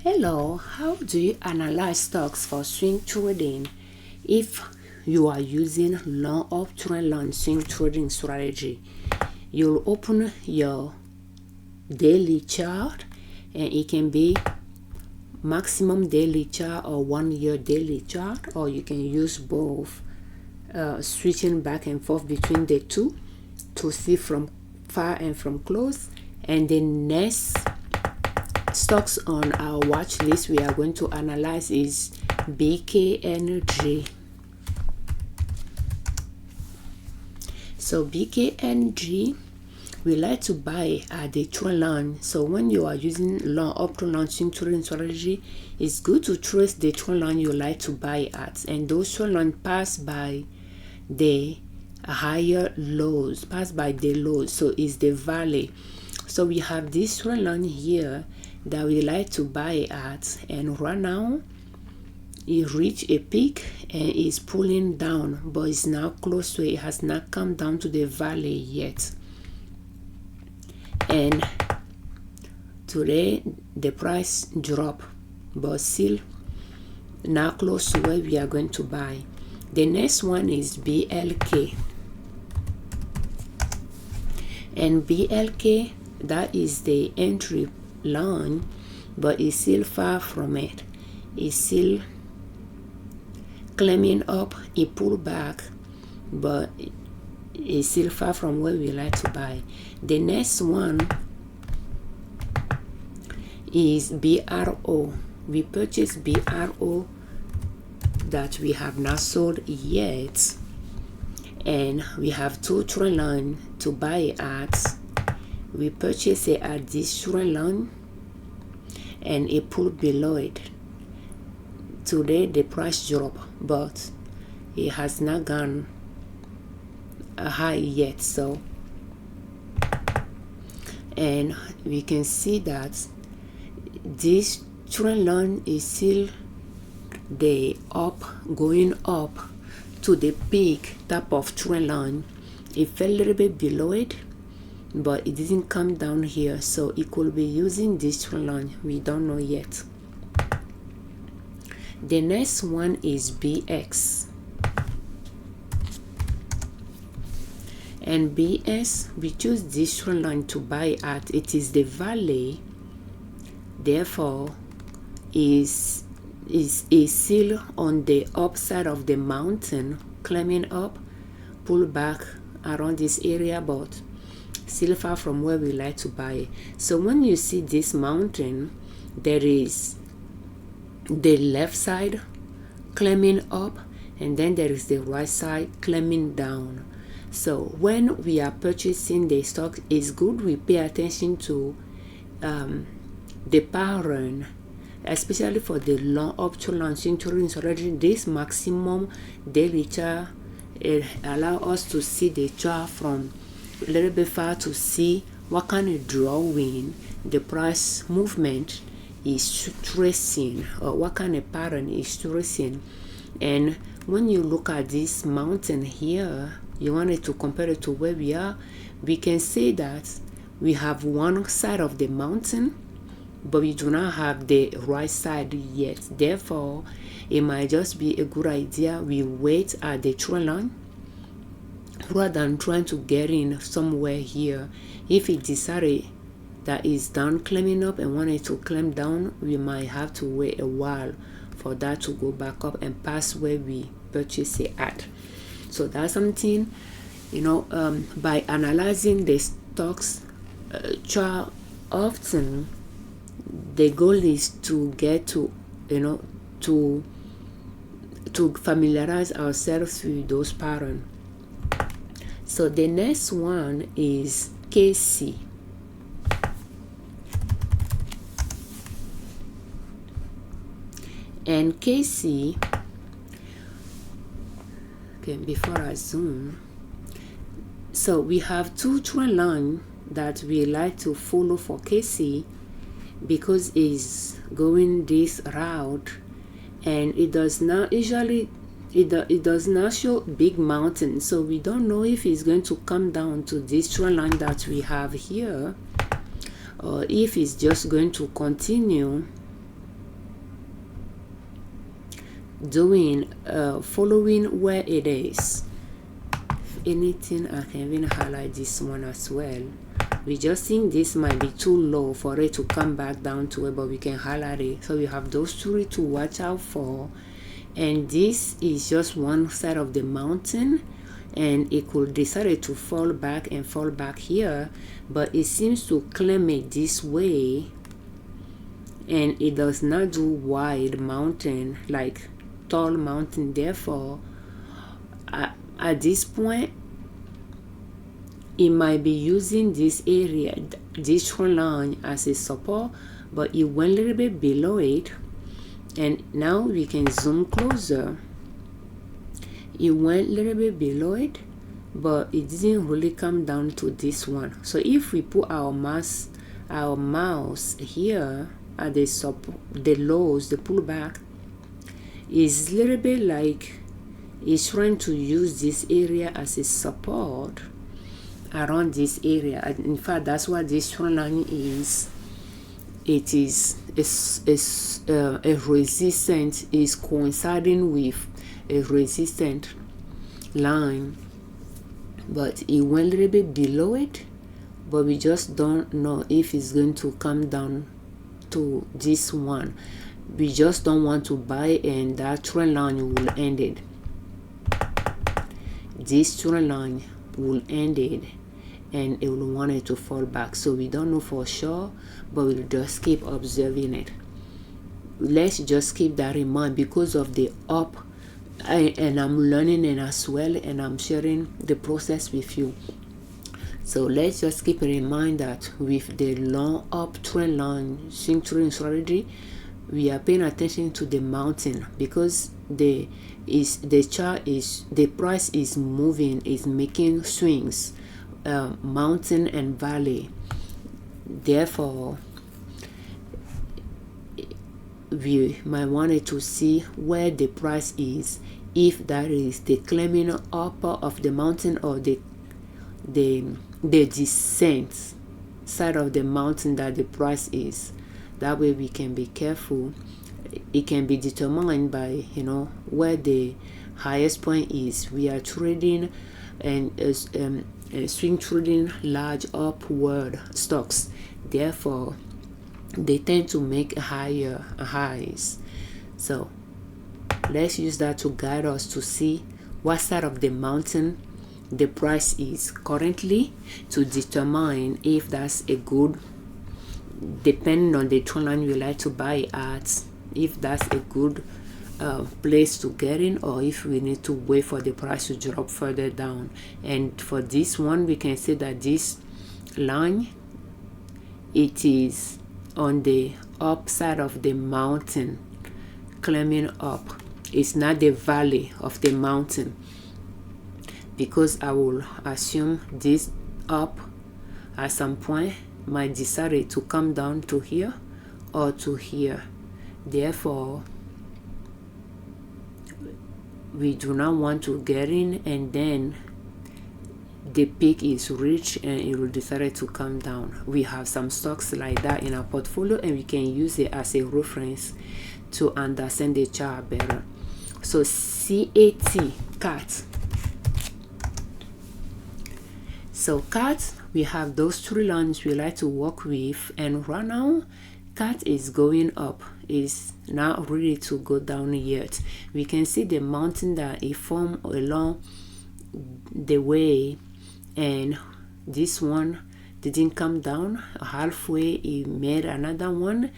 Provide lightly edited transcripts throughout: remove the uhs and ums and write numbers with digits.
Hello, how do you analyze stocks for swing trading if you are using long uptrend long swing trading strategy? You'll open your daily chart, and it can be maximum daily chart or 1 year daily chart, or you can use both, switching back and forth between the two to see from far and from close. And the next stocks on our watch list we are going to analyze is BKNG. So BKNG, we like to buy at the trend line. So when you are using long up to long swing trading strategy, it's good to trace the trend line you like to buy at, and those trend line pass by the higher lows, so it's the valley. So we have this trend line here that we like to buy at, and right now it reached a peak and is pulling down, but it's now close to it. It has not come down to the valley yet. And today the price dropped, but still now close to where we are going to buy. The next one is BLK, and BLK, that is the entry line, but it's still far from it. It's still climbing up. It pulled back, but it's still far from where we like to buy. The next one is BRO. We purchased BRO that we have not sold yet, and we have two trend line to buy at. We purchased it at this trend line and it pulled below it. Today the price dropped, but it has not gone high yet. So, and we can see that this trend line is still the going up to the peak type of trend line. It fell a little bit below it, but it didn't come down here, so it could be using this trend line. We don't know yet. The next one is BX, and BS, we choose this trend line to buy at. It is the valley, therefore is still on the upside of the mountain, climbing up, pull back around this area, but still far from where we like to buy. So when you see this mountain, there is the left side climbing up, and then there is the right side climbing down. So when we are purchasing the stock, it's good we pay attention to the pattern, especially for the long up to long swing trading strategy. This maximum daily chart, it allows us to see the chart from a little bit far to see what kind of drawing the price movement is tracing, or what kind of pattern is tracing. And when you look at this mountain here, you wanted to compare it to where we are, we can say that we have one side of the mountain, but we do not have the right side yet. Therefore, it might just be a good idea we wait at the trend line rather than trying to get in somewhere here. If it decided that is down climbing up and wanted to climb down, we might have to wait a while for that to go back up and pass where we purchased it at. So that's something, by analyzing the stocks chart often, the goal is to get to familiarize ourselves with those patterns. So the next one is KC. And KC, okay, before I zoom, so we have two trend lines that we like to follow for KC, because it's going this route, and it does not usually it does not show big mountain, so we don't know if it's going to come down to this trend line that we have here, or if it's just going to continue doing following where it is. If anything, I can even highlight this one as well. We just think this might be too low for it to come back down to it, but we can highlight it. So we have those three to watch out for. And this is just one side of the mountain, and it could decide to fall back and fall back here, but it seems to claim it this way, and it does not do wide mountain like tall mountain. Therefore, at this point, it might be using this area, this trend line, as a support, but it went a little bit below it. And now we can zoom closer. It went a little bit below it, but it didn't really come down to this one. So if we put our mouse here at the lows, the pullback is a little bit like it's trying to use this area as a support around this area. In fact, that's what this trend line is. It is a resistance, is coinciding with a resistant line, but it went a little bit below it, but we just don't know if it's going to come down to this one. We just don't want to buy, and that trend line will end it. This trend line will end it, and it will want it to fall back. So we don't know for sure, but we'll just keep observing it. Let's just keep that in mind because of the up, and I'm learning it as well, and I'm sharing the process with you. So let's just keep it in mind that with the long up trend line swing trading strategy, we are paying attention to the mountain, because the price is moving, is making swings, mountain and valley. Therefore, we might want to see where the price is, if that is the climbing upper of the mountain or the descent side of the mountain that the price is. That way we can be careful. It can be determined by where the highest point is. We are trading and swing trading large upward stocks, therefore they tend to make higher highs. So let's use that to guide us to see what side of the mountain the price is currently, to determine if that's a good, depending on the trend line you like to buy at, if that's a good place to get in, or if we need to wait for the price to drop further down. And for this one, we can say that this line, it is on the upside of the mountain, climbing up. It's not the valley of the mountain, because I will assume this up at some point might decide to come down to here or to here. Therefore, we do not want to get in and then the peak is reached and it will decide to come down. We have some stocks like that in our portfolio, and we can use it as a reference to understand the chart better. So CAT. So CAT, we have those three lines we like to work with, and right now CAT is going up. It's not ready to go down yet. We can see the mountain that it formed along the way, and this one didn't come down halfway. It made another one,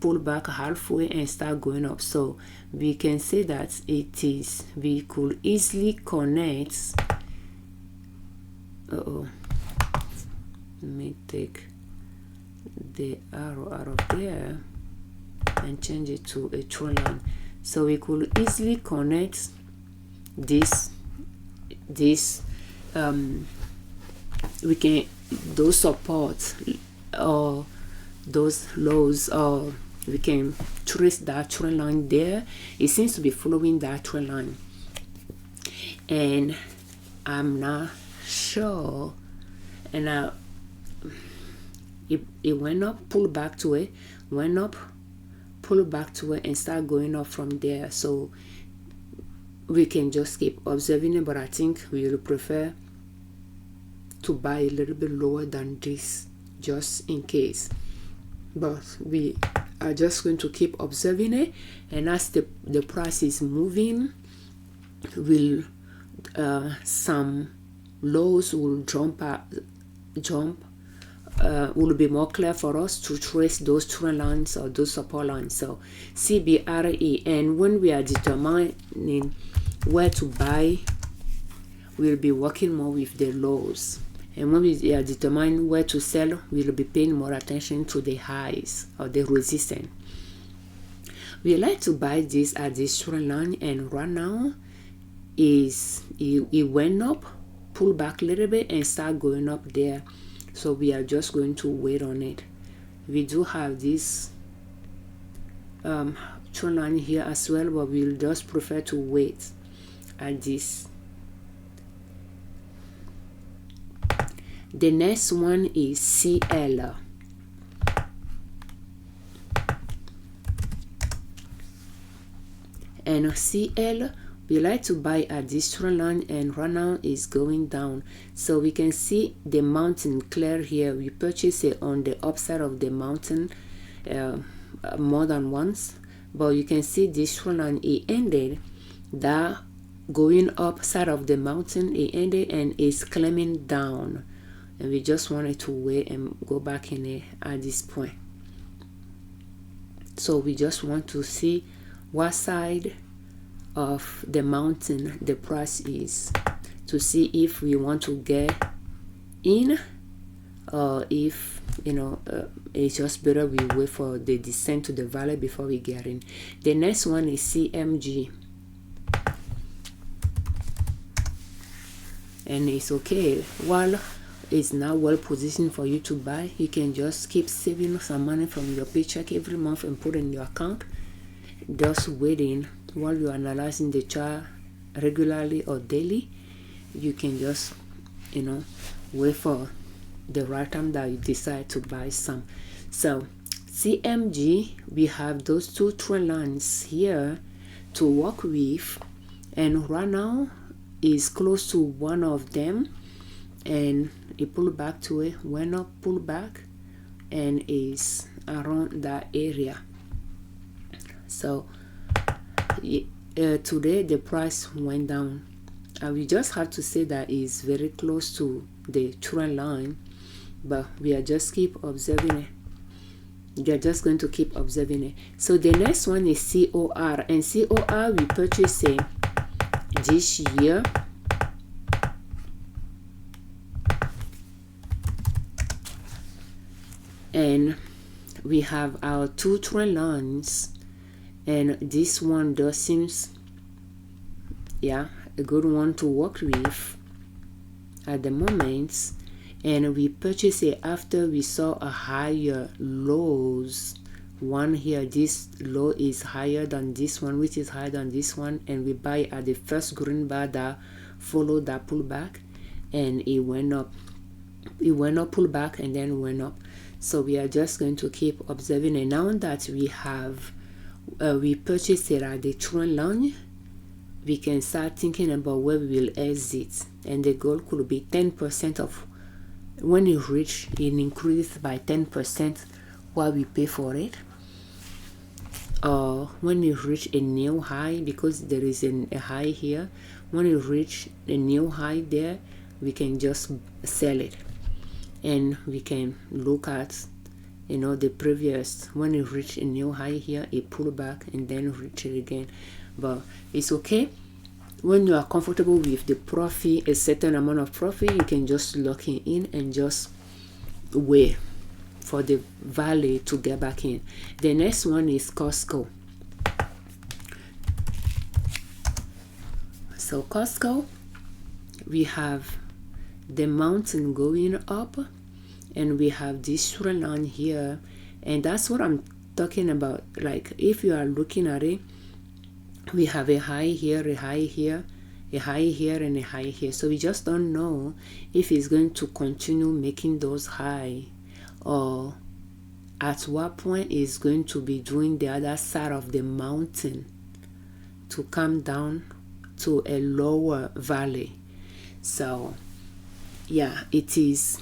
pull back halfway and start going up. So we can say that we could easily connect. Let me take the arrow out of there and change it to a trend line. So we could easily connect those supports or those lows, or we can trace that trend line there. It seems to be following that trend line, and I'm not sure. And it went up, pulled back to it, went up, pull back to it, and start going up from there. So we can just keep observing it, but I think we will prefer to buy a little bit lower than this just in case. But we are just going to keep observing it, and as the price is moving, will some lows will will be more clear for us to trace those trend lines or those support lines. So CBRE, and when we are determining where to buy, we'll be working more with the lows, and when we are determining where to sell, we'll be paying more attention to the highs or the resistance. We like to buy this at this trend line, and right now it went up, pull back a little bit, and start going up there. So we are just going to wait on it. We do have this trend line here as well, but we'll just prefer to wait at this. The next one is CL. And CL, we like to buy at this trend line, and right now is going down. So we can see the mountain clear here. We purchased it on the upside of the mountain more than once, but you can see this trend line, it ended that going up side of the mountain, it ended and is climbing down, and we just wanted to wait and go back in it at this point. So we just want to see what side of the mountain the price is, to see if we want to get in, or if it's just better we wait for the descent to the valley before we get in. The next one is CMG, and it's okay. While it's now well positioned for you to buy, you can just keep saving some money from your paycheck every month and put in your account, just waiting while you're analyzing the chart regularly or daily. You can just wait for the right time that you decide to buy some. So CMG, we have those two trend lines here to work with, and right now is close to one of them, and it pulled back to it, went up, pulled back, and is around that area. So today the price went down, and we just have to say that it's very close to the trend line, but we are just keep observing it. We are just going to keep observing it. So the next one is COR, and COR we purchased it this year, and we have our two trend lines, and this one does seems a good one to work with at the moment. And we purchased it after we saw a higher lows. One here, this low is higher than this one, which is higher than this one, and we buy at the first green bar that followed that pullback, and it went up, pulled back, and then went up. So we are just going to keep observing it. Now that we have we purchased it at the trend line, we can start thinking about where we will exit, and the goal could be 10% of when it reach, it increased by 10% what we pay for it, or when it reach a new high, because there is a high here. When it reach a new high there, we can just sell it, and we can look at the previous, when it reached a new high here, it pulled back and then reach it again. But it's okay. When you are comfortable with the profit, a certain amount of profit, you can just lock it in and just wait for the valley to get back in. The next one is Costco. So Costco, we have the mountain going up, and we have this trend line here, and that's what I'm talking about. Like, if you are looking at it, we have a high here, a high here, a high here, and a high here. So we just don't know if it's going to continue making those high, or at what point it's going to be doing the other side of the mountain to come down to a lower valley. So yeah, it is,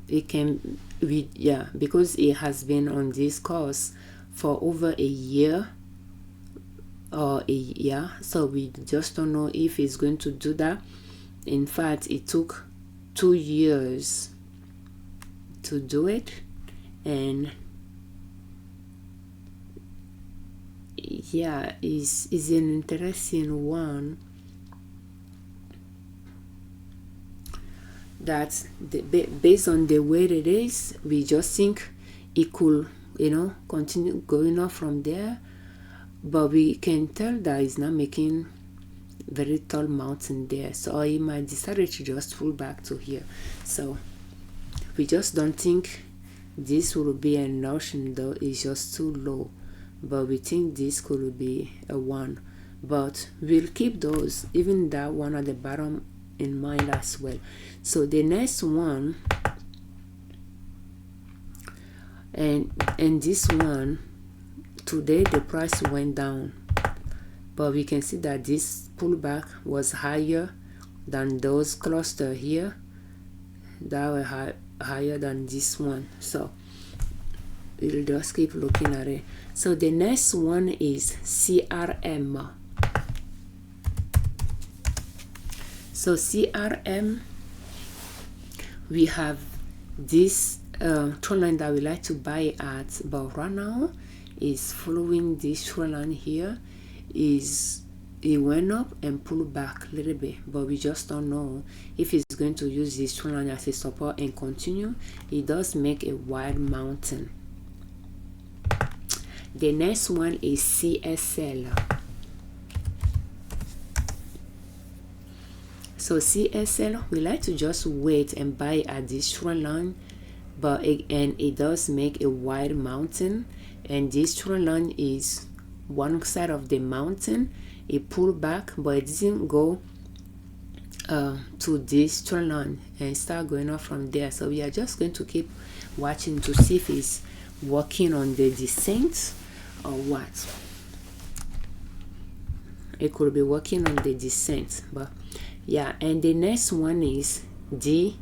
it can we yeah, because it has been on this course for over a year or a year, so we just don't know if it's going to do that. In fact, it took 2 years to do it, and yeah, is an interesting one. That based on the way it is, we just think it could, continue going up from there, but we can tell that it's not making very tall mountain there, so it might decide to just pull back to here. So we just don't think this will be an option, though it's just too low, but we think this could be a one. But we'll keep those, even that one at the bottom, in mind as well. So the next one, and this one, today the price went down, but we can see that this pullback was higher than those cluster here that were higher than this one. So we'll just keep looking at it. So the next one is CRM. So CRM, we have this trend line that we like to buy at, but right now is following this trend line here. It went up and pulled back a little bit, but we just don't know if it's going to use this trend line as a support and continue. It does make a wide mountain. The next one is CSL. So CSL, we like to just wait and buy at this trend line, but it does make a wide mountain, and this trend line is one side of the mountain. It pulled back, but it didn't go to this trend line and start going up from there. So we are just going to keep watching to see if it's working on the descent or what. It could be working on the descent, but yeah. And the next one is DECK.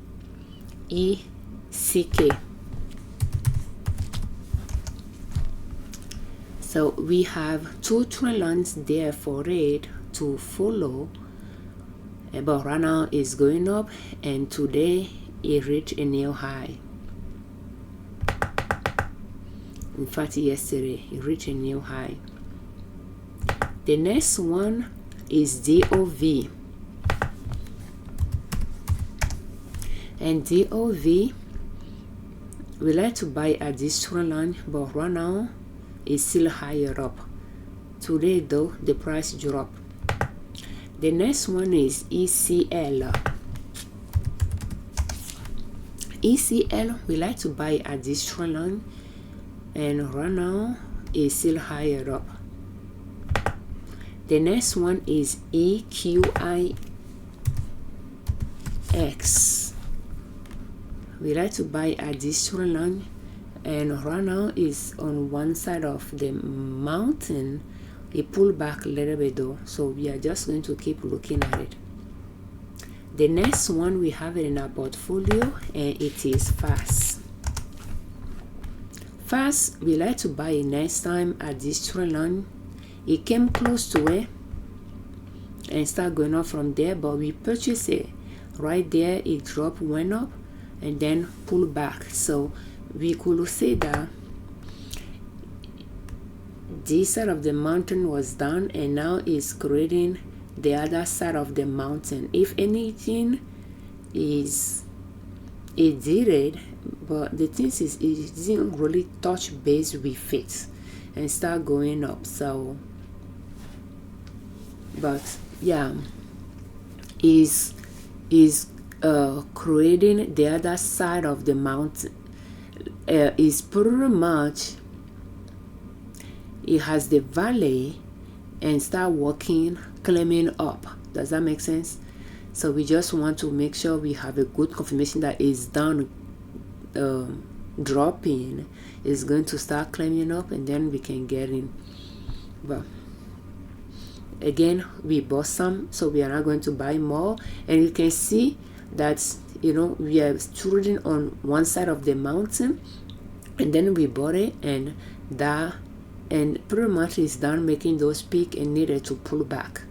So we have two trend lines there for it to follow, but right now it's going up, and today it reached a new high. In fact, yesterday it reached a new high. The next one is DOV. And DOV, we like to buy at this trend line, but right now it's still higher up. Today though, the price dropped. The next one is ECL. ECL, we like to buy at this trend line, and right now it's still higher up. The next one is EQIX. We like to buy at this trend line, and right now is on one side of the mountain. It pulled back a little bit though, so we are just going to keep looking at it. The next one, we have it in our portfolio, and it is FAST. FAST, we like to buy it next time at this trend line. It came close to it and start going up from there, but we purchased it right there. It dropped, went up, and then pulled back. So we could say that this side of the mountain was done, and now it's creating the other side of the mountain. If anything, it did it, but the thing is, it didn't really touch base with it and start going up. So, but yeah, is creating the other side of the mountain. Is pretty much, it has the valley and start walking, climbing up. Does that make sense? So we just want to make sure we have a good confirmation that is done dropping, is going to start climbing up, and then we can get in. But again, we bought some, so we are not going to buy more. And you can see that, you know, we are trading on one side of the mountain, and then we bought it, and pretty much is done making those peak and needed to pull back.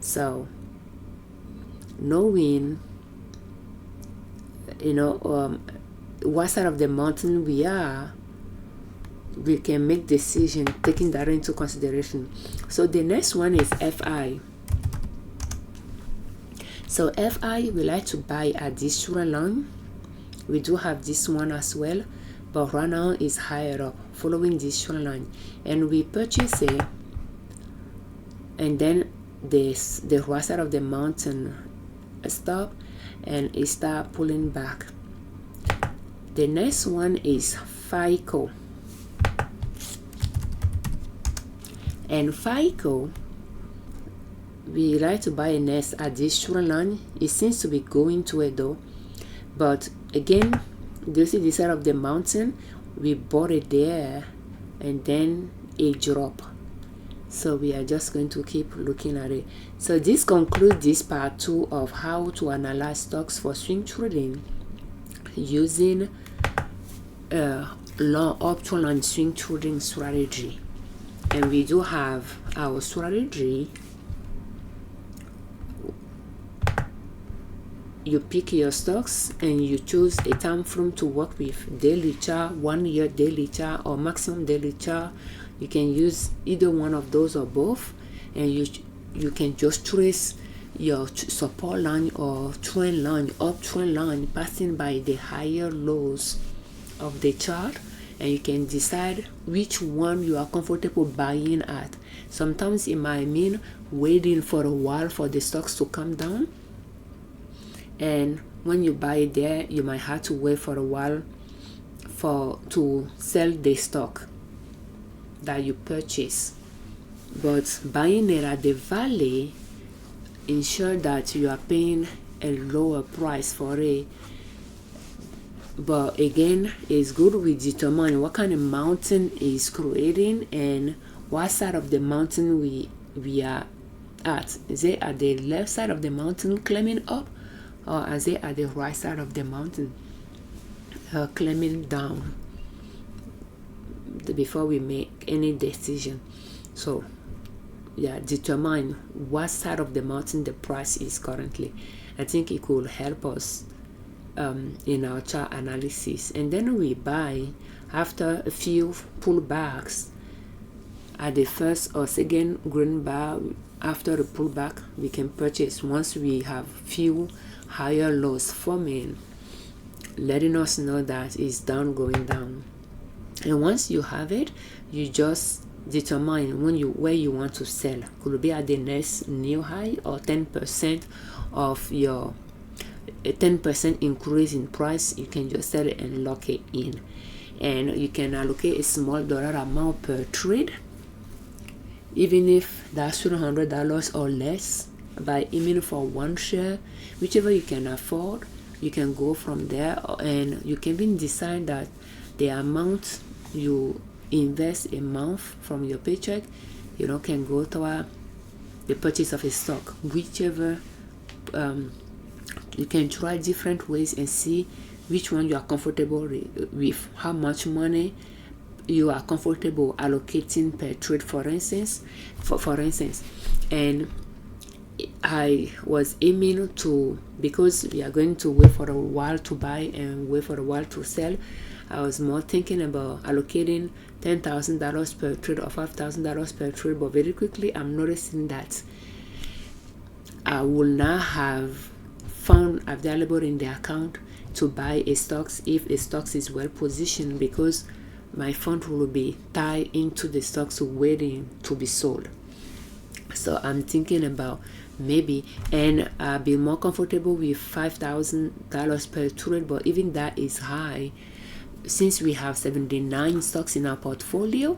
So knowing, you know, what side of the mountain we are, we can make decision taking that into consideration. So the next one is FI. So FI, we like to buy at this trend line. We do have this one as well, but right now is higher up following this trend line, and we purchase it, and then the right side of the mountain stop and it start pulling back. The next one is FICO. And FICO, we like to buy a nest at this trend line. It seems to be going to it though, but again, do you see this side of the mountain? We bought it there, and then it dropped. So we are just going to keep looking at it. So this concludes this part 2 of how to analyze stocks for swing trading using long option and swing trading strategy. And we do have our strategy. You pick your stocks and you choose a time frame to work with: daily chart, 1 year daily chart, or maximum daily chart. You can use either one of those or both, and you can just trace your support line or trend line, uptrend line, passing by the higher lows of the chart, and you can decide which one you are comfortable buying at. Sometimes it might mean waiting for a while for the stocks to come down, and when you buy it there, you might have to wait for a while to sell the stock that you purchase. But buying it at the valley ensure that you are paying a lower price for it. But again, it's good we determine what kind of mountain is creating and what side of the mountain we are at. Is it at the left side of the mountain climbing up, or is it at the right side of the mountain climbing down, before we make any decision? So yeah, determine what side of the mountain the price is currently. I think it could help us in our chart analysis. And then we buy after a few pullbacks at the first or second green bar. After the pullback, we can purchase once we have few higher lows forming, letting us know that it's down, going down. And once you have it, you just determine where you want to sell. Could be at the next new high, or 10% of your 10% increase in price. You can just sell it and lock it in, and you can allocate a small dollar amount per trade, even if that's $200 or less, by aiming for one share, whichever you can afford. You can go from there, and you can even decide that the amount you invest a month from your paycheck, can go toward the purchase of a stock, whichever. You can try different ways and see which one you are comfortable with, how much money you are comfortable allocating per trade, for instance. And I was aiming to, because we are going to wait for a while to buy and wait for a while to sell, I was more thinking about allocating $10,000 per trade or $5,000 per trade. But very quickly I'm noticing that I will not have fund available in the account to buy a stocks if a stocks is well positioned, because my fund will be tied into the stocks waiting to be sold. So I'm thinking about maybe, and I'll be more comfortable with $5,000 per trade, but even that is high. Since we have 79 stocks in our portfolio,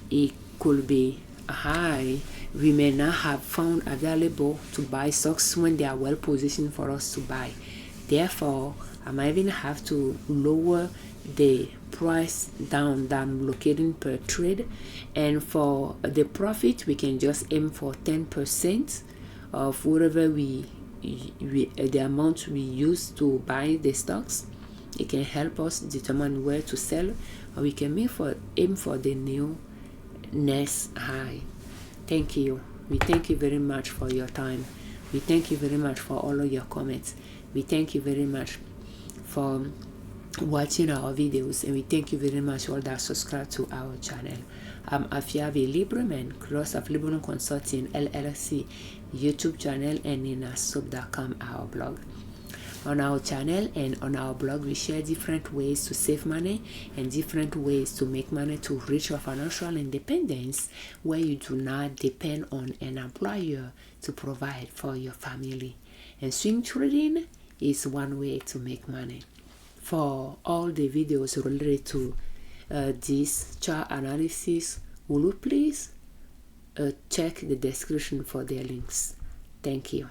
it could be high. We may not have funds available to buy stocks when they are well positioned for us to buy. Therefore, I might even have to lower the price down that I'm locating per trade, and for the profit we can just aim for 10% of whatever we the amount we use to buy the stocks. It can help us determine where to sell, or we can aim for the new next high. Thank you. We thank you very much for your time. We thank you very much for all of your comments. We thank you very much for watching our videos, and we thank you very much all that subscribe to our channel. I'm Afiavi Liberman, Cross of Liberman Consulting L.L.C YouTube channel, and in asop.com our blog. On our channel and on our blog, we share different ways to save money and different ways to make money to reach your financial independence, where you do not depend on an employer to provide for your family. And swing trading is one way to make money. For all the videos related to this chart analysis, will you please check the description for their links. Thank you.